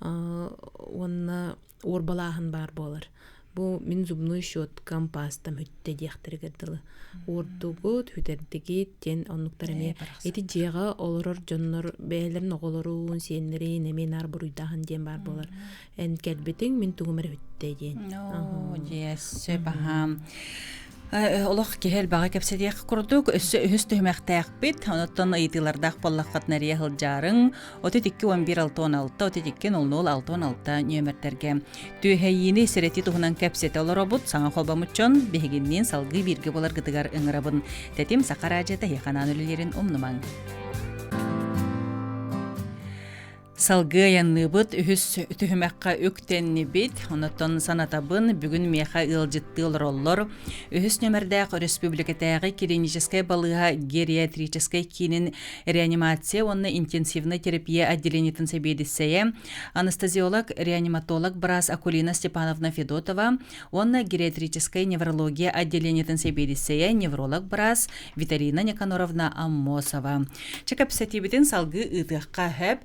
Онна орбалаһын бар болар. Бу мин зубной щеткам пастам хөттө диэхтергедилы. Ордугут хүтердиги тен оннуктарыме эти жега олорор жоннор бээлерин оголорун сеннери неменар буруйдахан ден бар болар. Эн келбетин мин тугумер хөттө ден. Yes, баһам. Олох кехел бага кепседиек курдук, өс төһмәктәк бит, онтон ыйтылардак боллаккат нәрия хылжарын, 32-11-66, 32-00-66 нөмертерге. Түйһәйини сирети туһунан кепсете олоробут, саңа холбамутчон, бехигиннен салгы бирге болар гытыгар ыңырабын. Тетим сакаражета яханан үлелерин умнумаң. Салгы янныбыт үхіс түхімәққа өктенні бит, онытон санатабын бүгін меха ылжытты олар. Үхіс нөмірдәқ республикатағы клиническая балыға гериатрическая кинин реанимация, онны интенсивный терапия отделениетін себедіссәе, анестезиолог, реаниматолог Брас Акулина Степановна Федотова, онны гериатрическая неврология отделениетін себедіссәе, невролог Брас Виталина Никаноровна Аммосова. Чекапсетибетін салгы ытыққа хөп,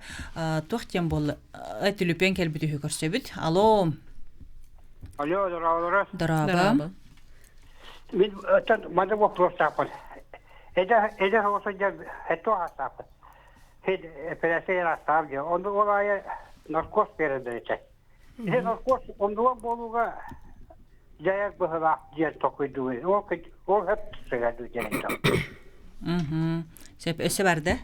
Тохтем бол этилүпен келбити көрсөбүт. Алло. Алло, здорово. Здорово. Мен мада вопрос тапал. Эдер осы жер хето асапы. Операция астарга. Онда олай наркоз береді эче. Наркоз онда болуга жаяк быхыла жер токуйду. Ол хеп сыгаду жеректе. Сеп өсө барды?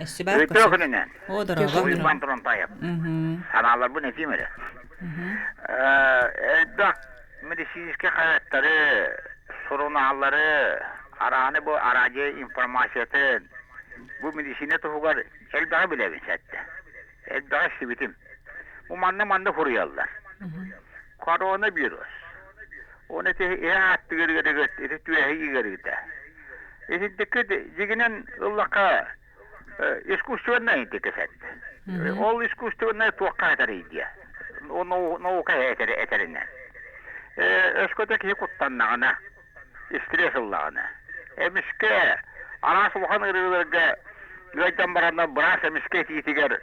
Өсі бар көсі. Өтөкінінен. О, дұрава. Уйбан тұрын тайып. Саналар бұл нефимері. Элбак медицинский қайаттары, сұруналары, араны бұл араде информациятын, бұл медицине тұғығар элбағы білебін сәтті. Элбағы сібітім. Бұл манны фурыялар. Коронавирус. Оны те аты гіргіргіт, түйәхи гіргіті. Есіндікі жігінен ұллаққа искусственная интекесет. Ол искусственная туаққа әтәрейді. Ол науқа әтәрінен. Өскөтек хекуттаннағына, стресыллағына. Әміске, анасы бұқан ұрығыларға гайдан баранна бірас әміске тиетігер.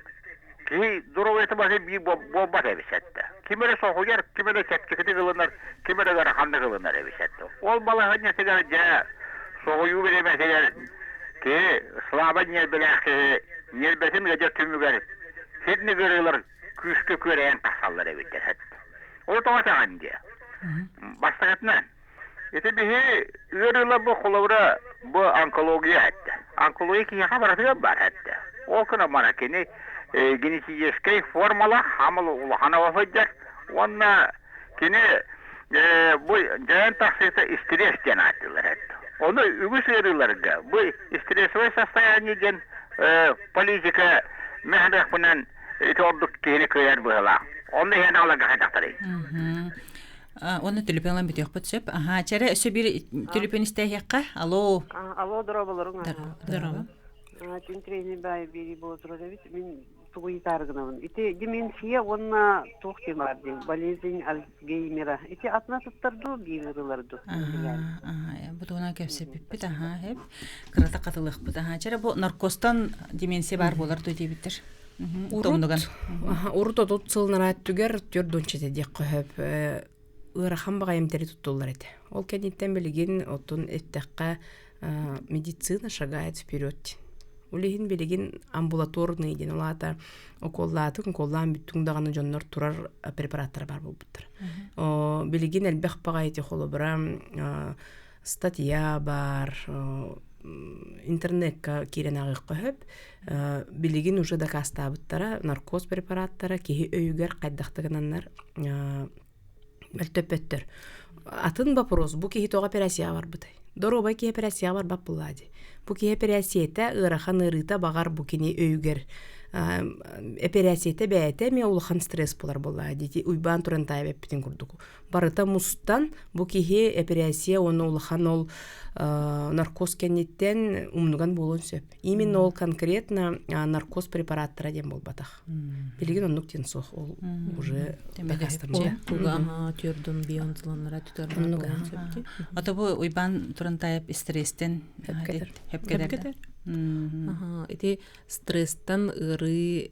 Ки дұру еті басы бей болбат әбісетті. Кемері соғығер, кемері сәпчікіті қылынар, кемері ғарақанды қылынар әбісетті. Ол балаға несігер жа соғыю беремесегер, ки слаба нербесин гажа түмүгер сетни көрүлөр күскө көрөйөн тасаллар эбиттер. Ол тоғатаган же. Бастагатынан. Эти бихи өрүлөр бу холовра бу онкология хатта. Онкология кияга баратыга бар хатта. Ол күнө мана кени генетический формала хамыл улахана вафаджар. Онна кени бу жайын таксыйта стресс жанатылар хатта. Оны үгіс өрілерге, бұл стрессовый состояниеден политика мәхдақ бұнан тордық кейіне көйер бұғыла. Оны ең алаға қайдақтары. Оны түліпенлен бітеук бұтсып. Чәрі өсі бір түліпен істейіққа? Алло. Алло, дұрау болырың. Дұрау. Түнтрейні бәй бері болдыру да біт, мен туғый тарғынауын. Ити деменсия, онына тоқты бар дейм, болезнь Альцгеймера. Ити атына тұттырду, бейгірілерді. Бұтығына көпсе біппіт, хеп. Қырата қатылық бұт. Чәрі бұл наркостан деменсия бар болар дөй дейбіттір. Урут отут сылнара түгер түрдөнчете дек қойып. Ырахан баға емтері тұттулар еді. Ол кәдеттен білген отын әттәққа медицина шагает вперед. Улеген билеген амбулаторный ден олата околлатын коллан бүттүңдаганы жоннор турар препараттар бар болбуттар. Билеген элбек бага эти холобра статья бар, интернетка кирен агык коюп, билеген уже дакастабыттара наркоз препараттары кихи өйгөр кайдактыгынаннар мөлтөпөттөр. атын вопрос бу кихи тога операция бар бутай. Доробай ки операция бар бап булади. Бу ки операцията ырахан ырыта багар бу кини өйгер. Операцията бәйте ме улхан стресс болар булади. Уйбан туран тайбеп битин курдук. Барыта мустан бу кихи операция оны улхан ол наркоз кеннеттен умнуган болон сөп. Именно ол конкретно наркоз препараттара дем болбатах. Билген оннук тенсох ол уже бакастырча. Туга төрдөн бионзланара түтөрмөн болон сөпти. Ата бу уйбан турантайып стресстен хепкедер. Ити стресстан ыры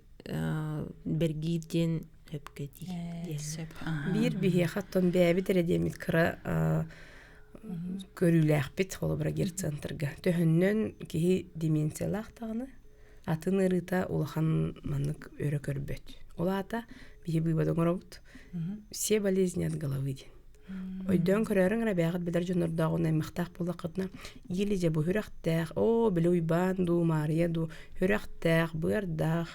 бергиден хепкеди. Бир бихе хаттон бәби тередемит кыра көрүләхпит холобра гер центрга. Төһөннөн кихи деменциялах тагыны атын ырыта улахан маннык өрө көрбөт. Олата бихи быйбадоңоробут. Все болезни от головы. Ойдон көрөрүң рабягат билер жонордагына мактак булакытна ележе бу хүрактак биле уйбан ду мария ду хүрактак бырдак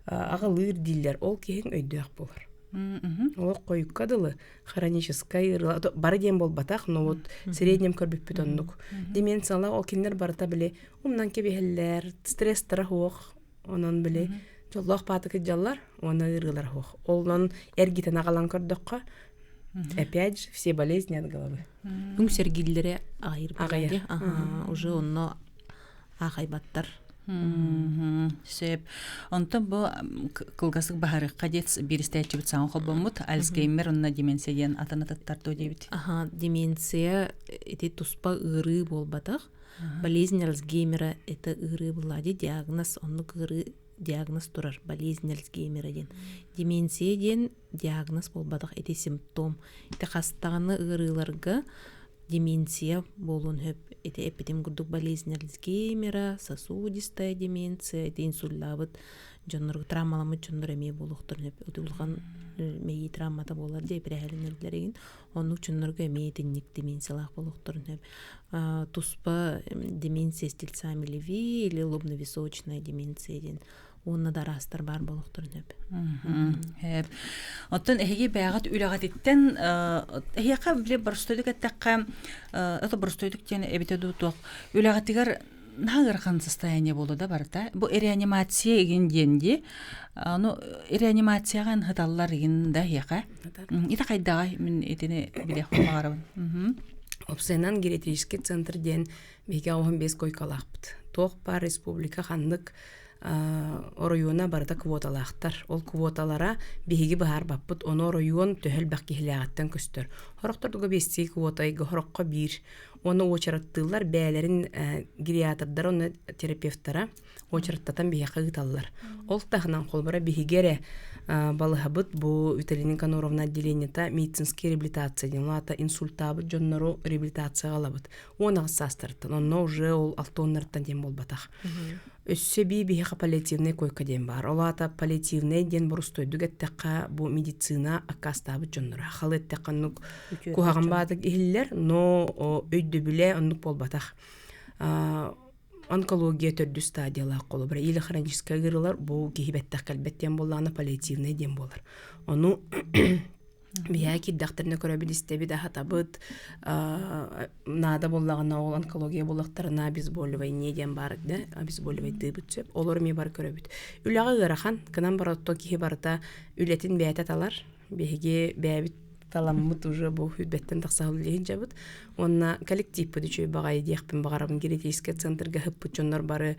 агалыр диллер ол кихин өйдөк болар. Ол койкадылы хроническая бары дем болбатак, но вот среднем көрбүп бүтөндүк. Деменциялар ол киндер барыта биле умнан кебелер, стресс тарахок, онон биле жоллох патык жаллар, оны ырылар хок. Олнан эргитен агалан көрдөккө опять же все болезни от головы. Бүң сергиллере айыр багай. Уже онно агайбаттар. Сөп. Онтон бу кылгасык бахары кадет биристәчү бит саңа холбомут Альцгеймер онна деменцияден атанататтар то дебит. Деменция эти туспа ыры болбатак. Болезнь Альцгеймера это ыры булади диагноз онну ыры диагноз турар. Болезнь Альцгеймера ден. Деменция ден диагноз болбатак эти симптом. Эти хастаганы ырыларга деменция болун хөп. Это эпидем гудук болезнь Альцгеймера, сосудистая деменция, это инсульт жоннор травмаламы жоннор эме болуктур деп утулган меги травмата болар деп рехалинерлерин онну жоннорго эме тинник деменциялак болуктур деп туспа деменция стильцамилеви или лобно-височная деменция ден онна дарастар бар болуктур деп. Оттон эһиги бягат үлэгатиттен эһиэка биле барстойдук аттакка это барстойдук тен эбитеду ток үлэгатигер нагырхан состояние болду да барта. Бу реанимация ген денди. Ну реанимацияга хаталлар ген да эһиэка. Ита кайдага мен этине биле хабарым. Обсенан гериатрический центр ден беге 15 койкалакпыт. Ток бар республика хандык оройуна барда квоталахтар. Ол квоталара биһиги бахар баппыт, оны оройуон төһөл баккихилягаттан көстөр. Хороктордуга бести квотайга хорокко бир. Оны очараттылар бәлерин гериатрдар, оны терапевттара очараттатан биһи кыгыталлар. Ол тахынан колбара биһигере балыхабыт бу Виталина Никаноровна отделениета медицинская реабилитация делата инсультабыт жоннору реабилитация алабыт. Оны састыртын. Онно уже ол алтоннарттан дем болбатах. Өссө биһи паллиативный койка дем бар. Олата паллиативный ден бурустойдук эттекка бу медицина аккастабыт жоннора. Халыттекканнук кухаган баатык ихиллер, но өйдө биле оннук болбатах. Онкология төрдү стадиялар колобра. Или хроническая гырылар бу кихибеттак калбеттен болланы паллиативный дем болар. Ону бияки докторна көрөбүт истеби да хатабыт нада боллагана ол онкология болактарына обезболивание дем бар да, обезболивание дыбыт сөп. Олор ми бар көрөбүт. Үлага ырахан кынан баратто кихи барта үлетин бәйтаталар. Беге бәбит таламмыт уже бу хүтбеттен таксаулыйын жабыт. Онна коллектив подучой багай диякпен багарабын гериатрический центрга хыппыт жоннор бары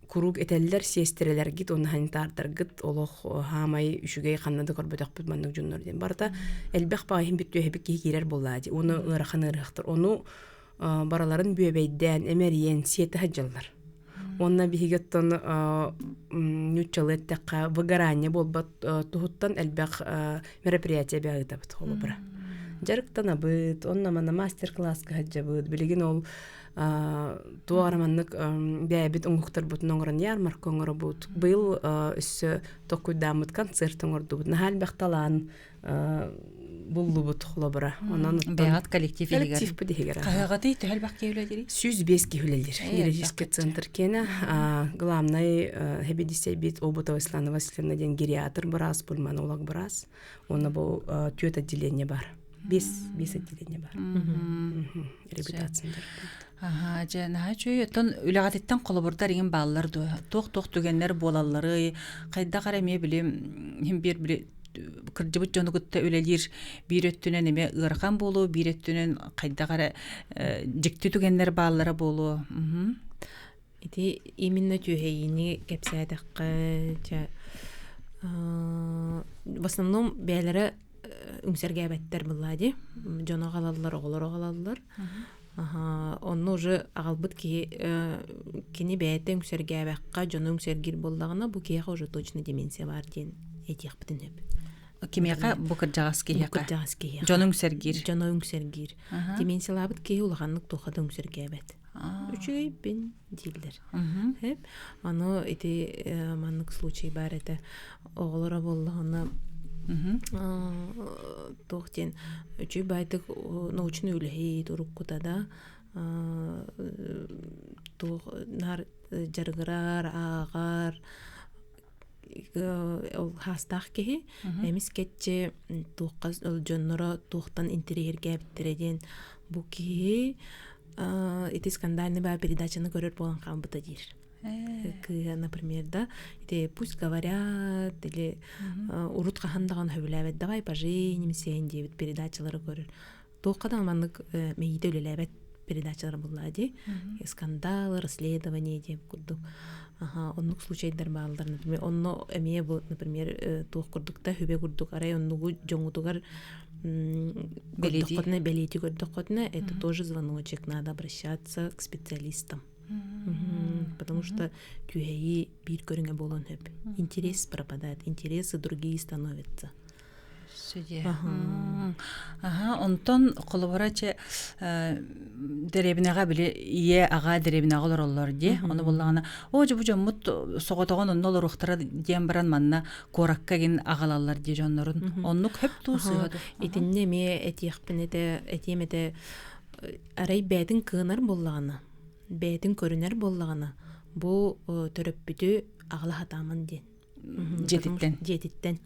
курук этеллер сестерелер гит онна ханитардар гит олох хамай үшүгей каннады көрбөтөкпүт маннык жоннор ден барта элбек багайын бүттү хебик кирер боллади. Оны ырахан ырыктыр. Ону бараларын бүйөбейден эмериен сети хаджаллар. Онна бихигеттон нючалеттекка выгорание болбат тухуттан элбек мероприятие бягытабыт холобра. Жарыктан абыт, онна мана мастер-класска хаджабыт, билигин ол туараманнык бәбит оңуктар бутун оңорон ярмарка оңоробут. Быйыл өссө токуйдамыт концерт оңордубут. Нахал бакталан буллубут холобра. Онан бягат коллектив илигер. Коллектив бидигер. Кагаты төһөл бакка үледири. 105 кихүлелдер. Гериатрический центр кена главный хебедисебит Обутова Светлана Васильевна ден гериатр барас, пульмонолог барас. Оны бу түйөт отделение бар. бес отделение бар. Реабилитацияда. Ага, жана чөйөтөн үлөгатыттан колобурдар иген баллар тох түгеннер болаллары кайда караме билем хим бир кырдыбыт жонугутта үлелир бирөттүнөн эме ыркан болуу бирөттүнөн кайда кара жикти түгеннер баллары болуу. Ити именно түйейини кепсәдәккә в основном бәләре үңсәргә бәттер буллади. Жона галаллар, оглар галаллар. Онны уже агалбыт кини бәйтен үңсәргә бәккә жона үңсәргир буллагына бу кия уже точно деменция бар ден этих битенеп. Кимияка бу кыржагас кияка. Жона үңсәргир. Деменция лабыт кия улаганлык тохада үңсәргә бәт. Үчөй бен дилдер. Хеп, аны эти маннык случай бар это оглара боллагына тохтен үчөй байтык научный үлеһи туруккутада нар жаргырар агар ол хастах ки эмис кетче тухкас жоннора тухтан интерьерге биттереден бу ки эти скандальный ба передачаны көрөр болгон камбыта дир. Например, да, это пусть говорят, или урут кахандаган хөбүләбет, давай поженимся, девит передачалары көрөр. Токадан маннык мейде үлеләбет передачалары буллади. Скандалы, расследование деп курдук. Оннук случайдар баалдар, например, онно эмие бу, например, тох курдукта хөбе курдук арай оннугу жоңутугар белети көрдөхотна, это тоже звоночек, надо обращаться к специалистам. Потому что тюэи бир көрүнгө болон хөп. Интерес пропадает, интересы другие становятся. Онтон колоборачы деребинага биле ие ага деребинага олор ди. Оны буллагана ожу бу жоммут соготогон оннол рухтара дем баран манна кораккагин агалалар ди жоннорун. Оннук хөп туусу. Этинне ме этиякпенете этимете арай бэдин кынар боллагана. Бэдин көрүнөр боллагана. Бу төрөппүтү агала хатамын ден. Жетиттен.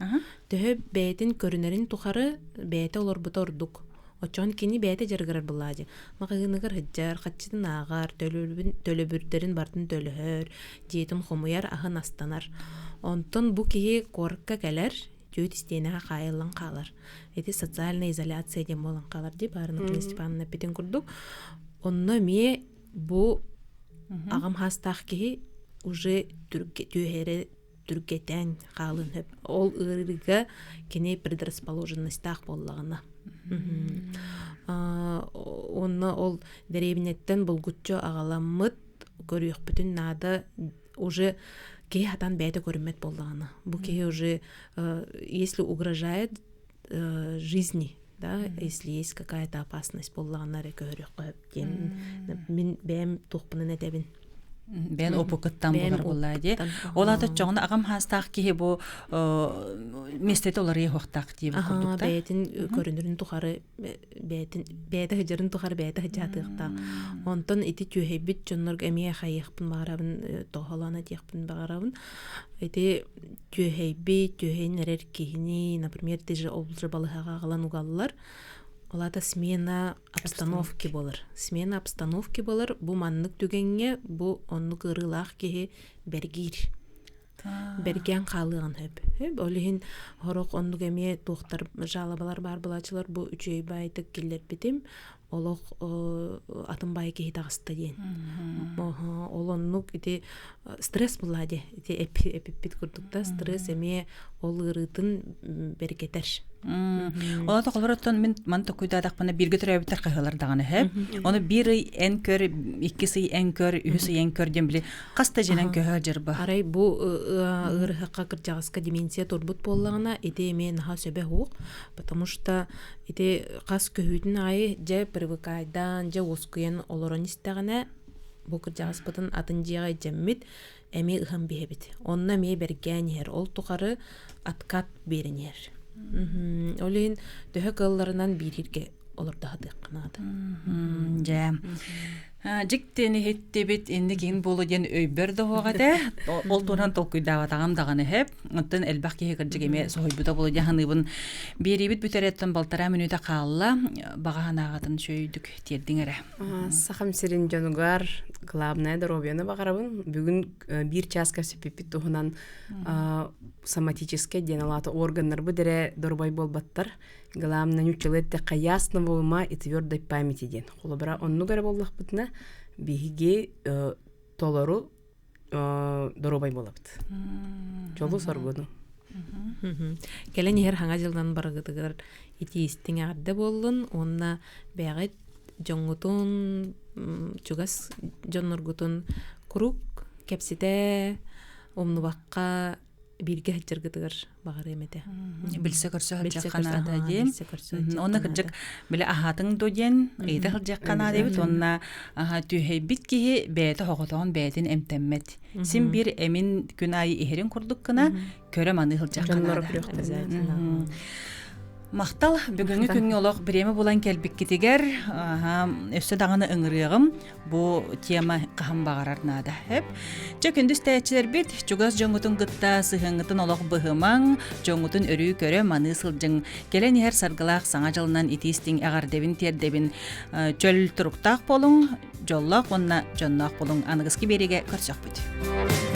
Төһө бәйтин көрүнөрүн тухары бәйте олор бутордук. Очон кини бәйте жаргырар буллади. Магыгыныгар хыджар, хатчытын агар, төлөбүрдөрүн бартын төлөһөр, жетим хомуяр ахын астанар. Онтон бу кии коркка келер, жөйт истенеге кайылан калар. Эти социальная изоляция дем болан калар деп Арына Степановна петен курдук. Онно ме бу агам хастах кии уже түйере түргетен қалын хөп. Ол ырыга кене предрасположенностях боллагына. Онна ол деребинеттен болгутчо агаламмыт көрүөх бүтүн нада уже кей хатан бәйте көрүммет боллагына. Бу кей уже если угрожает жизни, да, если есть какая-то опасность боллагына көрүөх хөп. Мен бәм тухпунун этебин. Бен опукыттан болар буллади. Олата чоңна агам хастак ки бу местете олар яхтак дип курдукта. Бетин көрүнөрүн тухары бете хыжырын тухары бете хыжатыкта. Онтон ити түйөбит жоннор эмие хайыппын барабын тохалана тиякпын барабын. Ити түйөнерер кини, например, теже облжа балыга галан угаллар. Олата смена обстановки болар. Смена обстановки болар. Бу маннык түгенге, бу оннук ырылах кеhe бергир. Берген қалыған хөп. Олихин хорок оннук эме тухтар жалабалар бар булачылар бу үчөй байтык келер битим. Олох атымбай кеhe тагыста ден. Ол оннук ити стресс буллади. Ити эпипит курдукта стресс эме ол ырытын бергетер. Олата колбораттан мен манта куйдадакпана бирге төрөбүтөр кайгалар даганы хэп. Оны бир эн көр, иккиси эн көр, үсү эн көр дем биле каста женен көһө жерба. Арай бу ырыхка кыржагаска деменция турбут боллагына эте мен ха сөбө хук, потому что эте кас көһүдүн айы же привыкайдан же оскуен олоронистагына бу кыржагаспытын атын жыга жеммит эми ыхам бебит. Онна ме бергенер ол тухары откат беренер. Олин төһө кылларынан бирирге олорда хадык канады. Жиктени хеттебит инде кин болу ден өйбөр догогаде ол туран толкуйдага тагам даганы хеп оттон элбах ки кыржыгеме сойбута болу жаханыбын берибит бүтереттен балтара мүнүтэ каалла багаанагатын шөйдүк тердиңере. Сахам сирин жонугар главная доробьяна багарабын бүгүн бир час кепсепипит тухунан соматический деналаты органнар быдере дорбай болбаттар. Главное нючелетте каясного ума и твердой памяти ден. Холобра он нугара боллах бытна биге толору доробай болапт. Жолу соргону. Келен хер хаңа жылдан баргытыгар ити истиң адда боллун, онна бәгыт жоңгутун чугас жонноргутун курук кепсите омнубакка бирге хачыргытыгар багар эмете. Билсе көрсө хылжаккана ди. Онна кыржык биле ахатың доден, эйде хылжаккана дебит, онна түйхей бит кихи бәйті хоғытуан бәйтін эмтеммет. Син бир эмин күн айы ихерин курдук кына көрі маны хылжаккана да. Мақтал, бүгінгі күнге олық біремі болан кәлбік кетегер, өсті дағаны ұңырығым, бұл тема қағым бағарарнады. Жөк үндіс тәйчілер бет, жүгіз жоңғытын ғытта сығыңғытын олық бұғымаң, жоңғытын өрі көрі маны сылжың. Келен ер сарғылақ саңа жылынан итістің әғардебін тердебін жөл тұрықтақ болың, жоллақ онна жоннақ болың. Анығызки береге көрсек бұд.